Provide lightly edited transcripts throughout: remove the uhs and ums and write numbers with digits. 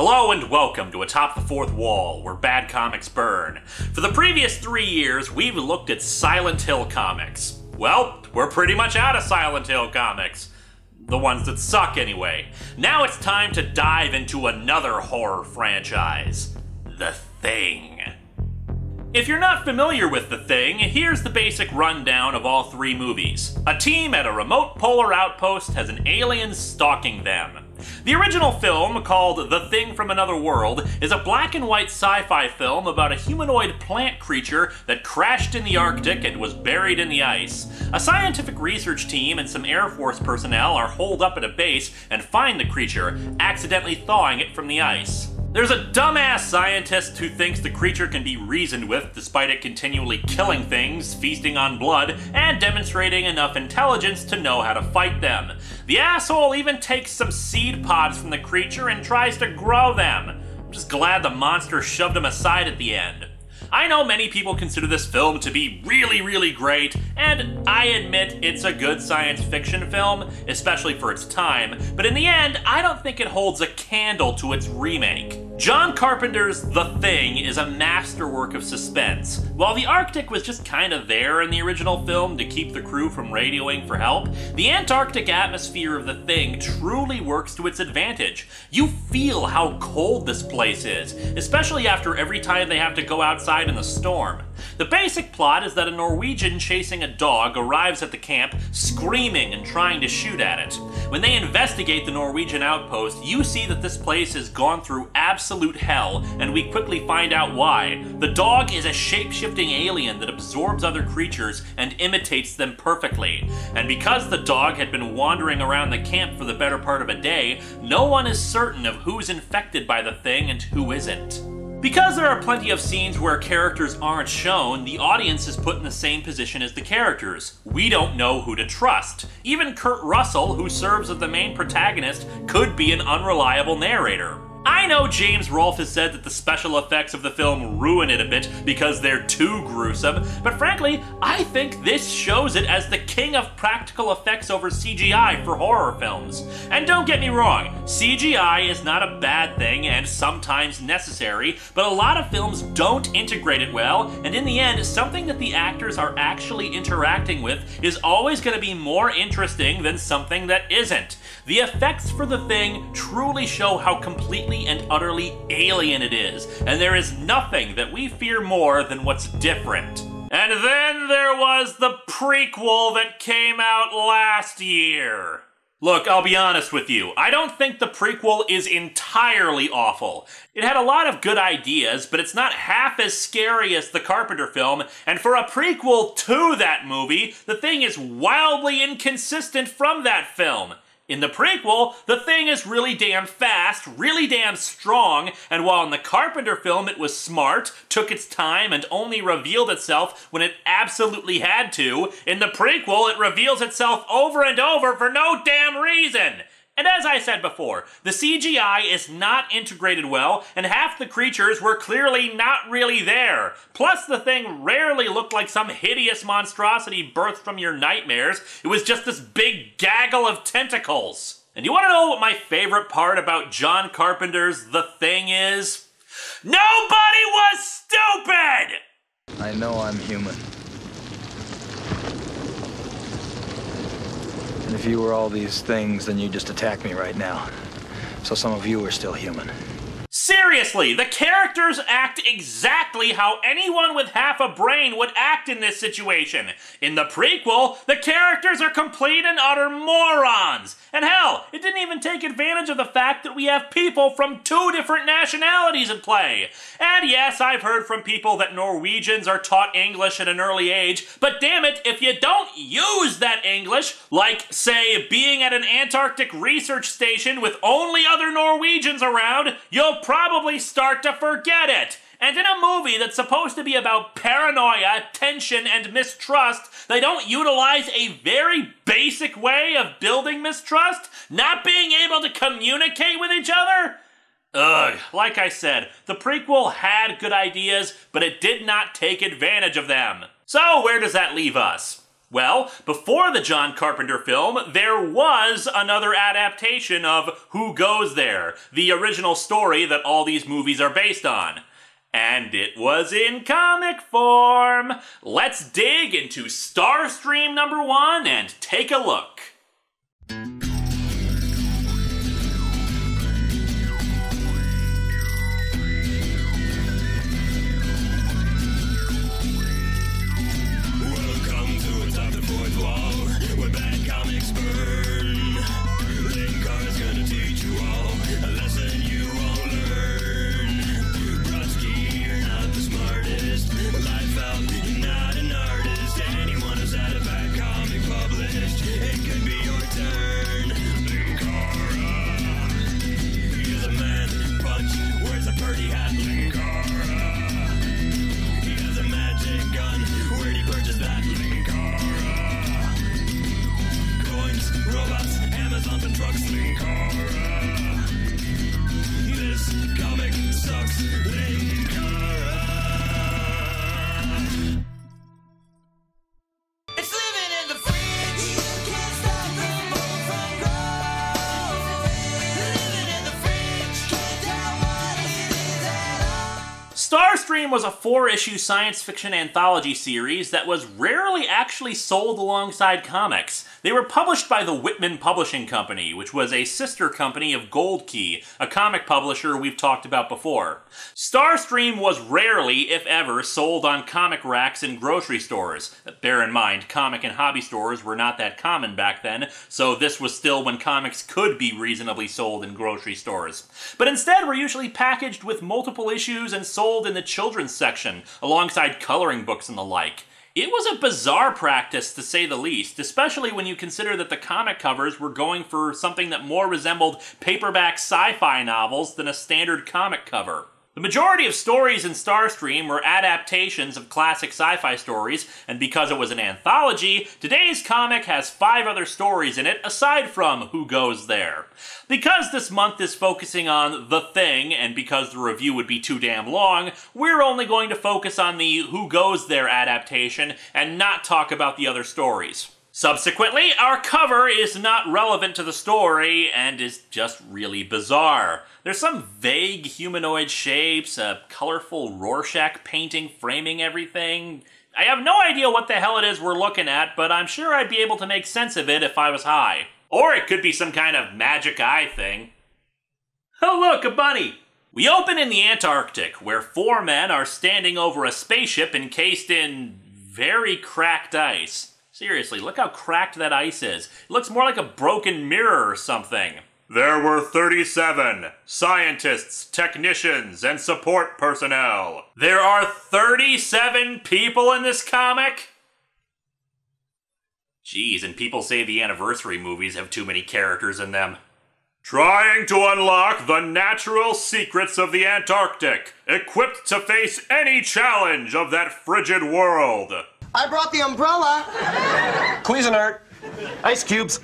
Hello and welcome to Atop the Fourth Wall, where bad comics burn. For the previous 3 years, we've looked at Silent Hill comics. Well, we're pretty much out of Silent Hill comics. The ones that suck, anyway. Now it's time to dive into another horror franchise. The Thing. If you're not familiar with The Thing, here's the basic rundown of all 3 movies. A team at a remote polar outpost has an alien stalking them. The original film, called The Thing from Another World, is a black and white sci-fi film about a humanoid plant creature that crashed in the Arctic and was buried in the ice. A scientific research team and some Air Force personnel are holed up at a base and find the creature, accidentally thawing it from the ice. There's a dumbass scientist who thinks the creature can be reasoned with despite it continually killing things, feasting on blood, and demonstrating enough intelligence to know how to fight them. The asshole even takes some seed pods from the creature and tries to grow them. I'm just glad the monster shoved him aside at the end. I know many people consider this film to be really great, and I admit it's a good science fiction film, especially for its time, but in the end, I don't think it holds a candle to its remake. John Carpenter's The Thing is a masterwork of suspense. While the Arctic was just kind of there in the original film to keep the crew from radioing for help, the Antarctic atmosphere of The Thing truly works to its advantage. You feel how cold this place is, especially after every time they have to go outside in the storm. The basic plot is that a Norwegian chasing a dog arrives at the camp screaming and trying to shoot at it. When they investigate the Norwegian outpost, you see that this place has gone through absolute hell, and we quickly find out why. The dog is a shape-shifting alien that absorbs other creatures and imitates them perfectly. And because the dog had been wandering around the camp for the better part of a day, no one is certain of who's infected by the thing and who isn't. Because there are plenty of scenes where characters aren't shown, the audience is put in the same position as the characters. We don't know who to trust. Even Kurt Russell, who serves as the main protagonist, could be an unreliable narrator. I know James Rolfe has said that the special effects of the film ruin it a bit because they're too gruesome, but frankly, I think this shows it as the king of practical effects over CGI for horror films. And don't get me wrong, CGI is not a bad thing and sometimes necessary, but a lot of films don't integrate it well, and in the end, something that the actors are actually interacting with is always going to be more interesting than something that isn't. The effects for The Thing truly show how completely and utterly alien it is, and there is nothing that we fear more than what's different. And then there was the prequel that came out last year. Look, I'll be honest with you, I don't think the prequel is entirely awful. It had a lot of good ideas, but it's not half as scary as the Carpenter film, and for a prequel to that movie, The Thing is wildly inconsistent from that film. In the prequel, the thing is really damn fast, really damn strong, and while in the Carpenter film it was smart, took its time, and only revealed itself when it absolutely had to, in the prequel it reveals itself over and over for no damn reason! And as I said before, the CGI is not integrated well, and half the creatures were clearly not really there. Plus, the thing rarely looked like some hideous monstrosity birthed from your nightmares. It was just this big gaggle of tentacles. And you want to know what my favorite part about John Carpenter's The Thing is? Nobody was stupid! I know I'm human. And if you were all these things, then you'd just attack me right now. So some of you are still human. Seriously, the characters act exactly how anyone with half a brain would act in this situation. In the prequel, the characters are complete and utter morons. And hell, it didn't even take advantage of the fact that we have people from 2 different nationalities in play. And yes, I've heard from people that Norwegians are taught English at an early age, but damn it, if you don't use that English, like, say, being at an Antarctic research station with only other Norwegians around, you'll probably start to forget it. And in a movie that's supposed to be about paranoia, tension, and mistrust, they don't utilize a very basic way of building mistrust, not being able to communicate with each other? Ugh, like I said, the prequel had good ideas, but it did not take advantage of them. So where does that leave us? Well, before the John Carpenter film, there was another adaptation of Who Goes There, the original story that all these movies are based on. And it was in comic form! Let's dig into Starstream #1 and take a look. Welcome to Atop the Fourth Wall, where bad comics burn. Linkara's gonna teach you all a lesson you won't learn. Brodsky, you're not the smartest. Life out, you're not an artist. Anyone who's had a bad comic published, it could be your turn. Linkara, he's a man punch, wears a pretty hat. Linkara, he has a magic gun. Where'd he purchase that? Linkara, coins, robots, Amazon and trucks. Linkara, this comic sucks. Linkara. It's living in the fridge. You can't stop the mold from growing. Living in the fridge. Can't tell what it is at all. Starstream was a 4-issue science fiction anthology series that was rarely actually sold alongside comics. They were published by the Whitman Publishing Company, which was a sister company of Gold Key, a comic publisher we've talked about before. Starstream was rarely, if ever, sold on comic racks in grocery stores. Bear in mind, comic and hobby stores were not that common back then, so this was still when comics could be reasonably sold in grocery stores. But instead were usually packaged with multiple issues and sold in the children's section, alongside coloring books and the like. It was a bizarre practice, to say the least, especially when you consider that the comic covers were going for something that more resembled paperback sci-fi novels than a standard comic cover. The majority of stories in Starstream were adaptations of classic sci-fi stories, and because it was an anthology, today's comic has 5 other stories in it aside from Who Goes There. Because this month is focusing on The Thing, and because the review would be too damn long, we're only going to focus on the Who Goes There adaptation and not talk about the other stories. Subsequently, our cover is not relevant to the story and is just really bizarre. There's some vague humanoid shapes, a colorful Rorschach painting framing everything. I have no idea what the hell it is we're looking at, but I'm sure I'd be able to make sense of it if I was high. Or it could be some kind of magic eye thing. Oh look, a bunny! We open in the Antarctic, where 4 men are standing over a spaceship encased in very cracked ice. Seriously, look how cracked that ice is. It looks more like a broken mirror or something. There were 37 scientists, technicians, and support personnel. There are 37 people in this comic? Jeez, and people say the anniversary movies have too many characters in them. Trying to unlock the natural secrets of the Antarctic, equipped to face any challenge of that frigid world. I brought the umbrella. Cuisinart. Ice cubes.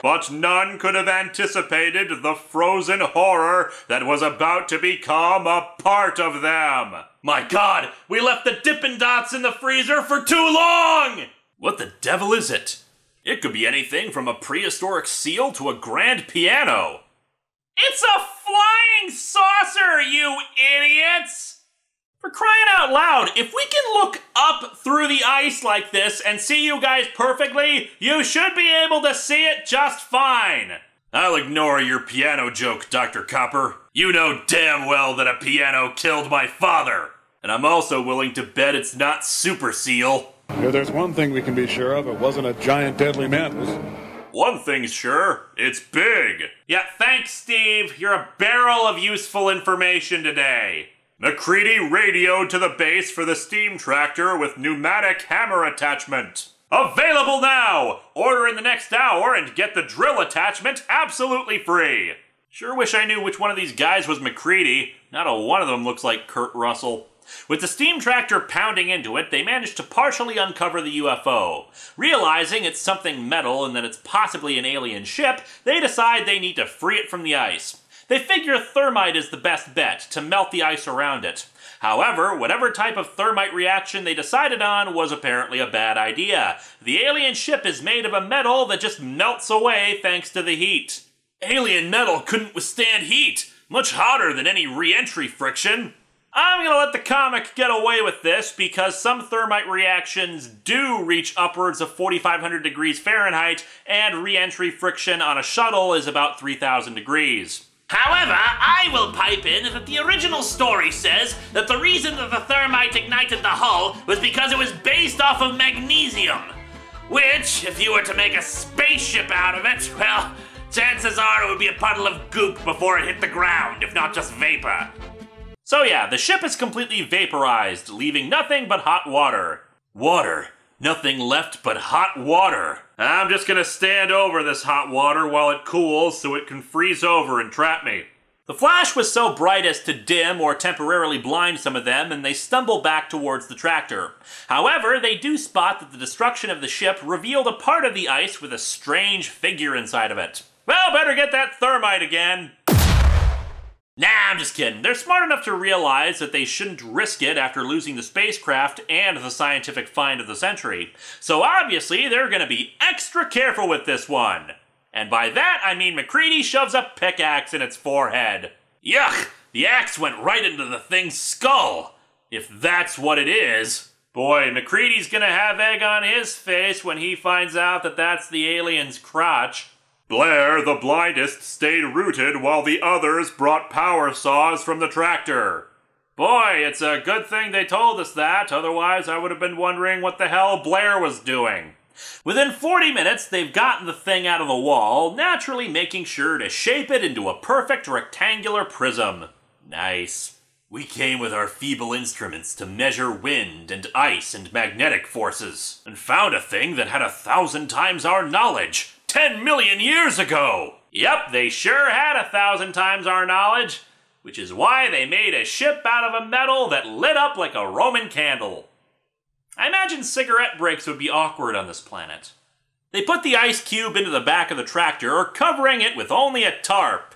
But none could have anticipated the frozen horror that was about to become a part of them. My God, we left the Dippin' Dots in the freezer for too long! What the devil is it? It could be anything from a prehistoric seal to a grand piano. It's a flying saucer, you idiots! For crying out loud, if we can look up through the ice like this and see you guys perfectly, you should be able to see it just fine. I'll ignore your piano joke, Dr. Copper. You know damn well that a piano killed my father. And I'm also willing to bet it's not Super Seal. If there's one thing we can be sure of, it wasn't a giant deadly mantis. One thing's sure, it's big. Yeah, thanks, Steve. You're a barrel of useful information today. MacCready radioed to the base for the steam tractor with pneumatic hammer attachment. Available now! Order in the next hour and get the drill attachment absolutely free. Sure wish I knew which one of these guys was MacCready. Not a one of them looks like Kurt Russell. With the steam tractor pounding into it, they managed to partially uncover the UFO. Realizing it's something metal and that it's possibly an alien ship, they decide they need to free it from the ice. they figure thermite is the best bet to melt the ice around it. However, whatever type of thermite reaction they decided on was apparently a bad idea. The alien ship is made of a metal that just melts away thanks to the heat. Alien metal couldn't withstand heat, much hotter than any re-entry friction. I'm gonna let the comic get away with this because some thermite reactions do reach upwards of 4,500 degrees Fahrenheit, and re-entry friction on a shuttle is about 3,000 degrees. However, I will pipe in that the original story says that the reason that the thermite ignited the hull was because it was based off of magnesium. Which, if you were to make a spaceship out of it, well, chances are it would be a puddle of goop before it hit the ground, if not just vapor. So yeah, the ship is completely vaporized, leaving nothing but hot water. Water. Nothing left but hot water. I'm just gonna stand over this hot water while it cools so it can freeze over and trap me. The flash was so bright as to dim or temporarily blind some of them, and they stumble back towards the tractor. However, they do spot that the destruction of the ship revealed a part of the ice with a strange figure inside of it. Well, better get that thermite again. Nah, I'm just kidding. They're smart enough to realize that they shouldn't risk it after losing the spacecraft and the scientific find of the century. So obviously, they're gonna be extra careful with this one. And by that, I mean MacReady shoves a pickaxe in its forehead. Yuck! The axe went right into the thing's skull. If that's what it is. Boy, MacReady's gonna have egg on his face when he finds out that that's the alien's crotch. Blair, the blindest, stayed rooted while the others brought power saws from the tractor. Boy, it's a good thing they told us that, otherwise I would have been wondering what the hell Blair was doing. Within 40 minutes, they've gotten the thing out of the wall, naturally making sure to shape it into a perfect rectangular prism. Nice. We came with our feeble instruments to measure wind and ice and magnetic forces, and found a thing that had 1,000 times our knowledge. 10 million years ago! Yep, they sure had 1,000 times our knowledge, which is why they made a ship out of a metal that lit up like a Roman candle. I imagine cigarette breaks would be awkward on this planet. They put the ice cube into the back of the tractor, covering it with only a tarp.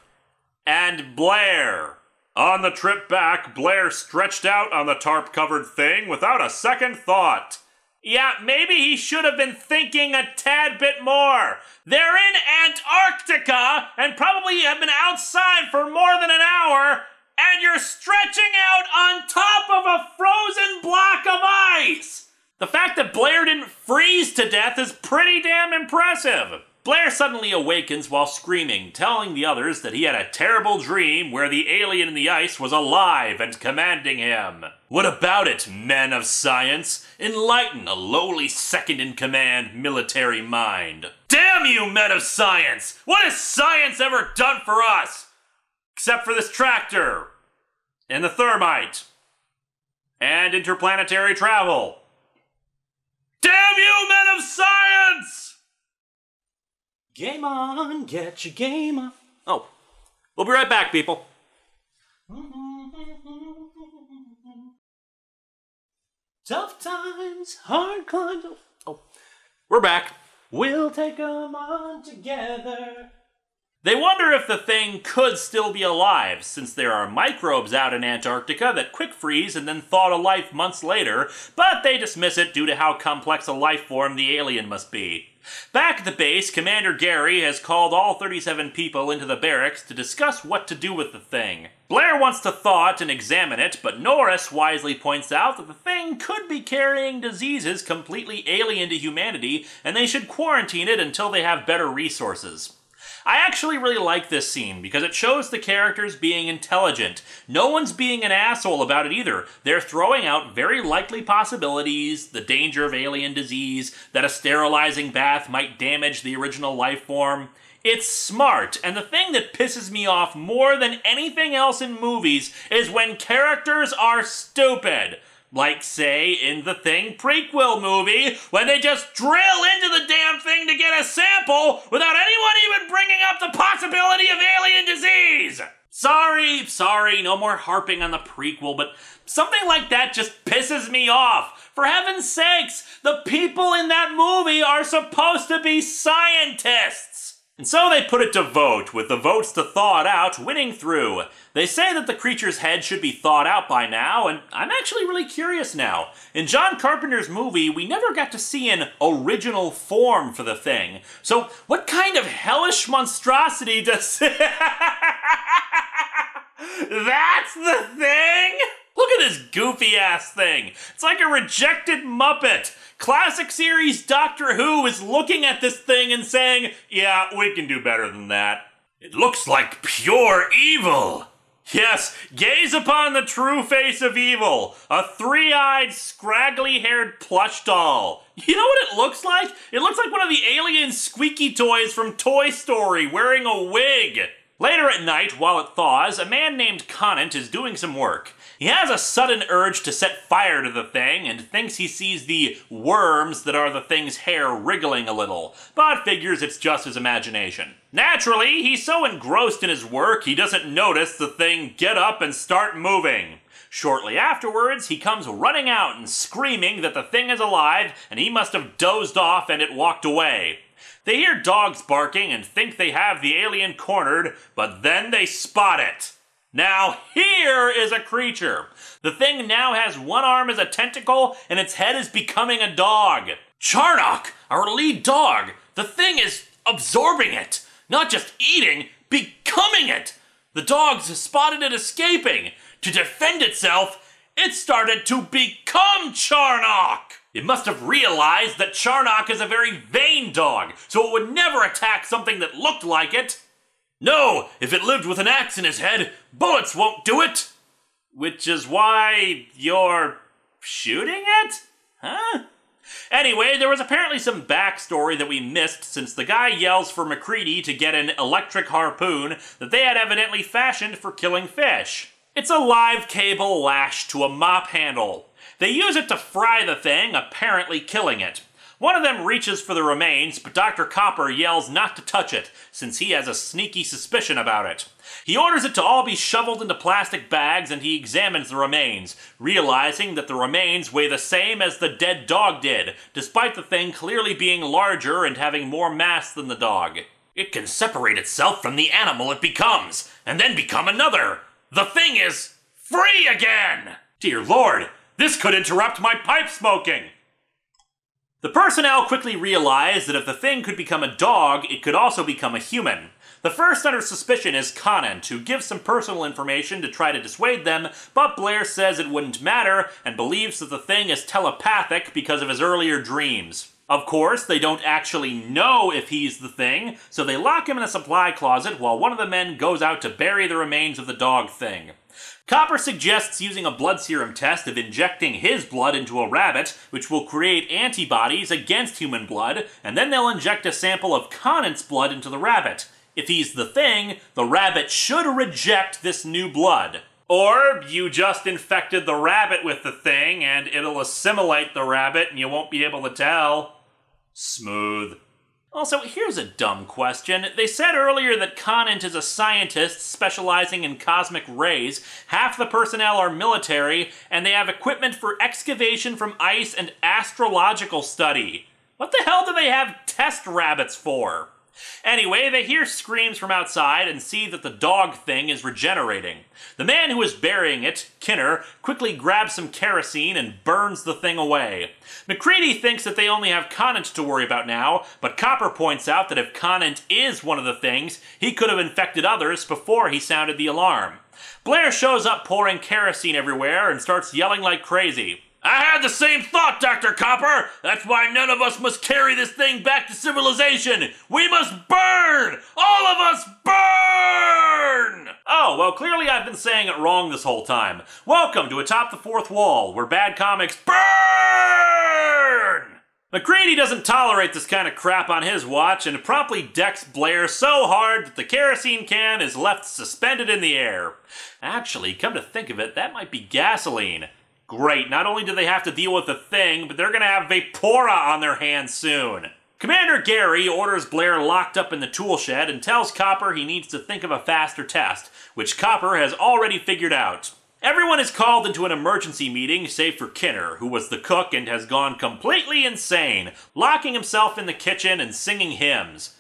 And Blair. On the trip back, Blair stretched out on the tarp-covered thing without a second thought. Yeah, maybe he should have been thinking a tad bit more. They're in Antarctica and probably have been outside for more than an hour, and you're stretching out on top of a frozen block of ice. The fact that Blair didn't freeze to death is pretty damn impressive. Blair suddenly awakens while screaming, telling the others that he had a terrible dream where the alien in the ice was alive and commanding him. What about it, men of science? Enlighten a lowly second-in-command military mind. Damn you, men of science! What has science ever done for us? Except for this tractor. And the thermite. And interplanetary travel. Damn you, men of science! Game on, get your game on. Oh, we'll be right back, people. Tough times, hard climbs. Oh, we're back. We'll take 'em on together. They wonder if the thing could still be alive, since there are microbes out in Antarctica that quick freeze and then thaw to life months later, but they dismiss it due to how complex a life form the alien must be. Back at the base, Commander Gary has called all 37 people into the barracks to discuss what to do with the thing. Blair wants to thaw it and examine it, but Norris wisely points out that the thing could be carrying diseases completely alien to humanity, and they should quarantine it until they have better resources. I actually really like this scene because it shows the characters being intelligent. No one's being an asshole about it either. They're throwing out very likely possibilities, the danger of alien disease, that a sterilizing bath might damage the original life form. It's smart, and the thing that pisses me off more than anything else in movies is when characters are stupid. Like, say, in the Thing prequel movie, when they just drill into the damn thing to get a sample without anyone even bringing up the possibility of alien disease! Sorry, no more harping on the prequel, but something like that just pisses me off. For heaven's sakes, the people in that movie are supposed to be scientists! And so they put it to vote, with the votes to thaw it out winning through. They say that the creature's head should be thawed out by now, and I'm actually really curious now. In John Carpenter's movie, we never got to see an original form for the thing. So what kind of hellish monstrosity does... That's the thing? Look at this goofy-ass thing. It's like a rejected Muppet. Classic series Doctor Who is looking at this thing and saying, yeah, we can do better than that. It looks like pure evil. Yes, gaze upon the true face of evil. A three-eyed, scraggly-haired plush doll. You know what it looks like? It looks like one of the alien squeaky toys from Toy Story wearing a wig. Later at night, while it thaws, a man named Conant is doing some work. He has a sudden urge to set fire to the thing and thinks he sees the worms that are the thing's hair wriggling a little, but figures it's just his imagination. Naturally, he's so engrossed in his work he doesn't notice the thing get up and start moving. Shortly afterwards, he comes running out and screaming that the thing is alive and he must have dozed off and it walked away. They hear dogs barking and think they have the alien cornered, but then they spot it. Now here is a creature. The thing now has one arm as a tentacle and its head is becoming a dog. Charnock, our lead dog. The thing is absorbing it. Not just eating, becoming it. The dogs spotted it escaping. To defend itself, it started to become Charnock. It must have realized that Charnock is a very vain dog, so it would never attack something that looked like it. No, if it lived with an axe in his head, bullets won't do it. Which is why you're shooting it? Huh? Anyway, there was apparently some backstory that we missed since the guy yells for MacReady to get an electric harpoon that they had evidently fashioned for killing fish. It's a live cable lashed to a mop handle. They use it to fry the thing, apparently killing it. One of them reaches for the remains, but Dr. Copper yells not to touch it, since he has a sneaky suspicion about it. He orders it to all be shoveled into plastic bags and he examines the remains, realizing that the remains weigh the same as the dead dog did, despite the thing clearly being larger and having more mass than the dog. It can separate itself from the animal it becomes, and then become another. The thing is free again! Dear Lord, this could interrupt my pipe smoking! The personnel quickly realize that if the thing could become a dog, it could also become a human. The first under suspicion is Conant, who gives some personal information to try to dissuade them, but Blair says it wouldn't matter and believes that the thing is telepathic because of his earlier dreams. Of course, they don't actually know if he's the thing, so they lock him in a supply closet while one of the men goes out to bury the remains of the dog thing. Copper suggests using a blood serum test of injecting his blood into a rabbit, which will create antibodies against human blood, and then they'll inject a sample of Conant's blood into the rabbit. If he's the thing, the rabbit should reject this new blood. Or you just infected the rabbit with the thing, and it'll assimilate the rabbit and you won't be able to tell. Smooth. Also, here's a dumb question. They said earlier that Conant is a scientist specializing in cosmic rays, half the personnel are military, and they have equipment for excavation from ice and astrological study. What the hell do they have test rabbits for? Anyway, they hear screams from outside and see that the dog thing is regenerating. The man who is burying it, Kinner, quickly grabs some kerosene and burns the thing away. MacReady thinks that they only have Conant to worry about now, but Copper points out that if Conant is one of the things, he could have infected others before he sounded the alarm. Blair shows up pouring kerosene everywhere and starts yelling like crazy. I had the same thought, Dr. Copper! That's why none of us must carry this thing back to civilization! We must burn! All of us burn! Oh, well, clearly I've been saying it wrong this whole time. Welcome to Atop the Fourth Wall, where bad comics burn! MacReady doesn't tolerate this kind of crap on his watch and promptly decks Blair so hard that the kerosene can is left suspended in the air. Actually, come to think of it, that might be gasoline. Great, not only do they have to deal with the thing, but they're gonna have Vapora on their hands soon. Commander Gary orders Blair locked up in the tool shed and tells Copper he needs to think of a faster test, which Copper has already figured out. Everyone is called into an emergency meeting save for Kinner, who was the cook and has gone completely insane, locking himself in the kitchen and singing hymns.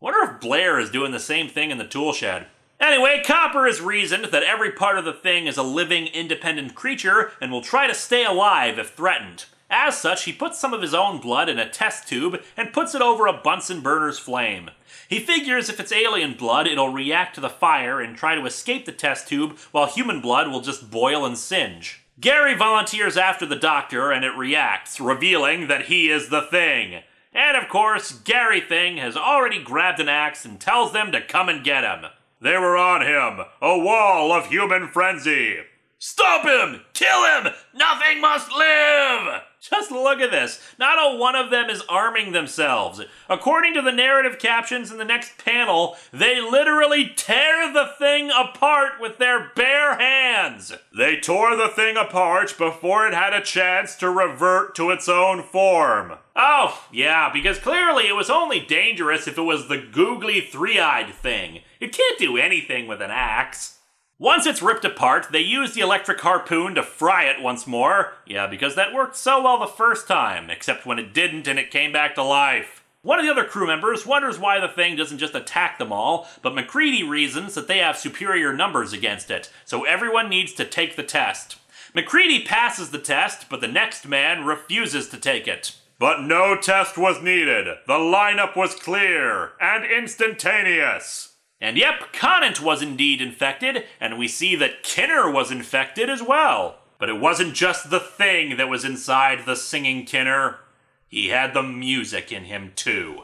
Wonder if Blair is doing the same thing in the tool shed. Anyway, Copper has reasoned that every part of the thing is a living, independent creature and will try to stay alive if threatened. As such, he puts some of his own blood in a test tube and puts it over a Bunsen burner's flame. He figures if it's alien blood, it'll react to the fire and try to escape the test tube, while human blood will just boil and singe. Gary volunteers after the doctor and it reacts, revealing that he is the Thing. And of course, Gary Thing has already grabbed an axe and tells them to come and get him. They were on him, a wall of human frenzy. Stop him! Kill him! Nothing must live! Just look at this. Not a one of them is arming themselves. According to the narrative captions in the next panel, they literally tear the Thing apart with their bare hands. They tore the Thing apart before it had a chance to revert to its own form. Oh, yeah, because clearly it was only dangerous if it was the googly three-eyed Thing. It can't do anything with an axe. Once it's ripped apart, they use the electric harpoon to fry it once more. Yeah, because that worked so well the first time, except when it didn't and it came back to life. One of the other crew members wonders why the Thing doesn't just attack them all, but MacReady reasons that they have superior numbers against it, so everyone needs to take the test. MacReady passes the test, but the next man refuses to take it. But no test was needed. The lineup was clear and instantaneous. And yep, Conant was indeed infected, and we see that Kinner was infected as well. But it wasn't just the Thing that was inside the singing Kinner. He had the music in him too.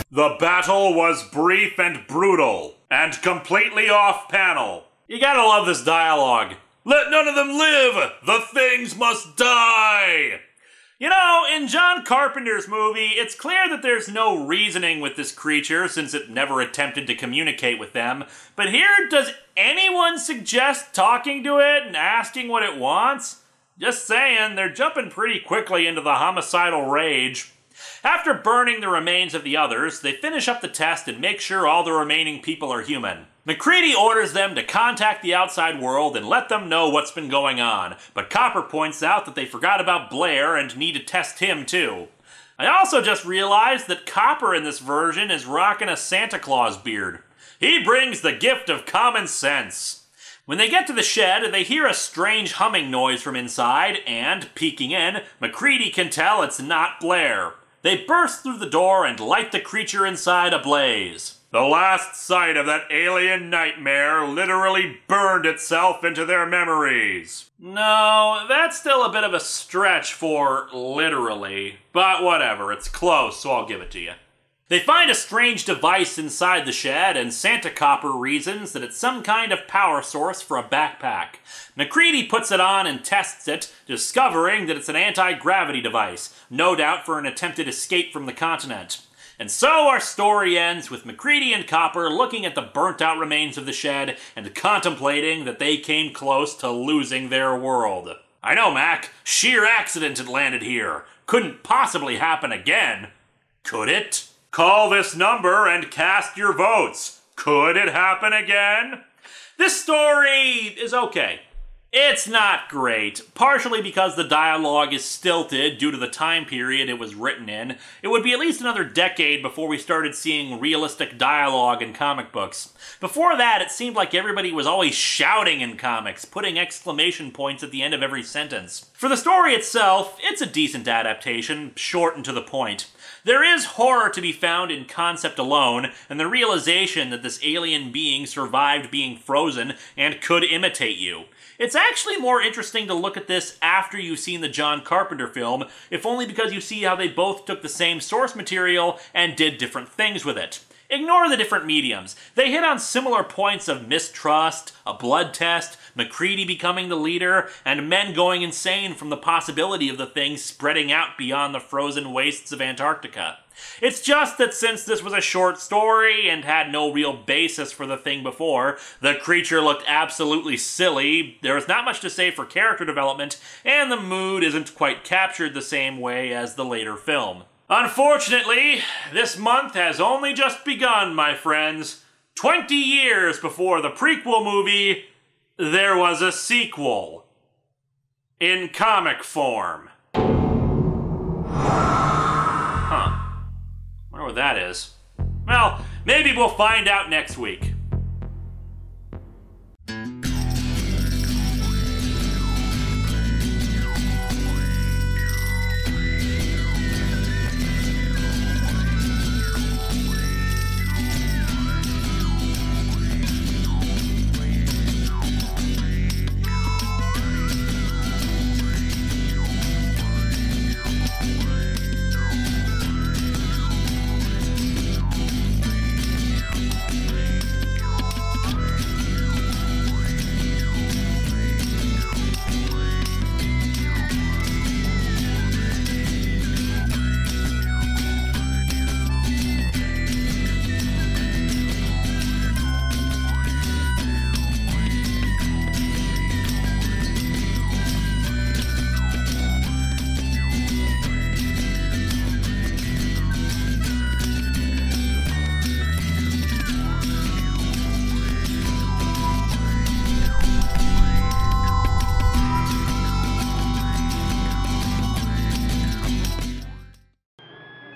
The battle was brief and brutal, and completely off-panel. You gotta love this dialogue. Let none of them live! The things must die! You know, in John Carpenter's movie, it's clear that there's no reasoning with this creature since it never attempted to communicate with them. But here, does anyone suggest talking to it and asking what it wants? Just saying, they're jumping pretty quickly into the homicidal rage. After burning the remains of the others, they finish up the test and make sure all the remaining people are human. MacReady orders them to contact the outside world and let them know what's been going on, but Copper points out that they forgot about Blair and need to test him too. I also just realized that Copper in this version is rocking a Santa Claus beard. He brings the gift of common sense. When they get to the shed, they hear a strange humming noise from inside, and, peeking in, MacReady can tell it's not Blair. They burst through the door and light the creature inside ablaze. The last sight of that alien nightmare literally burned itself into their memories. No, that's still a bit of a stretch for literally, but whatever, it's close, so I'll give it to you. They find a strange device inside the shed, and Santa Copper reasons that it's some kind of power source for a backpack. MacReady puts it on and tests it, discovering that it's an anti-gravity device, no doubt for an attempted escape from the continent. And so our story ends with MacReady and Copper looking at the burnt-out remains of the shed and contemplating that they came close to losing their world. I know, Mac, sheer accident it landed here. Couldn't possibly happen again. Could it? Call this number and cast your votes. Could it happen again? This story is okay. It's not great, partially because the dialogue is stilted due to the time period it was written in. It would be at least another decade before we started seeing realistic dialogue in comic books. Before that, it seemed like everybody was always shouting in comics, putting exclamation points at the end of every sentence. For the story itself, it's a decent adaptation, short and to the point. There is horror to be found in concept alone, and the realization that this alien being survived being frozen and could imitate you. It's actually more interesting to look at this after you've seen the John Carpenter film, if only because you see how they both took the same source material and did different things with it. Ignore the different mediums. They hit on similar points of mistrust, a blood test, MacReady becoming the leader, and men going insane from the possibility of the thing spreading out beyond the frozen wastes of Antarctica. It's just that since this was a short story and had no real basis for the thing before, the creature looked absolutely silly, there is not much to say for character development, and the mood isn't quite captured the same way as the later film. Unfortunately, this month has only just begun, my friends. 20 years before the prequel movie, there was a sequel. In comic form. Huh. Wonder what that is. Well, maybe we'll find out next week.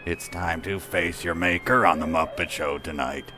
It's time to face your maker on The Muppet Show tonight.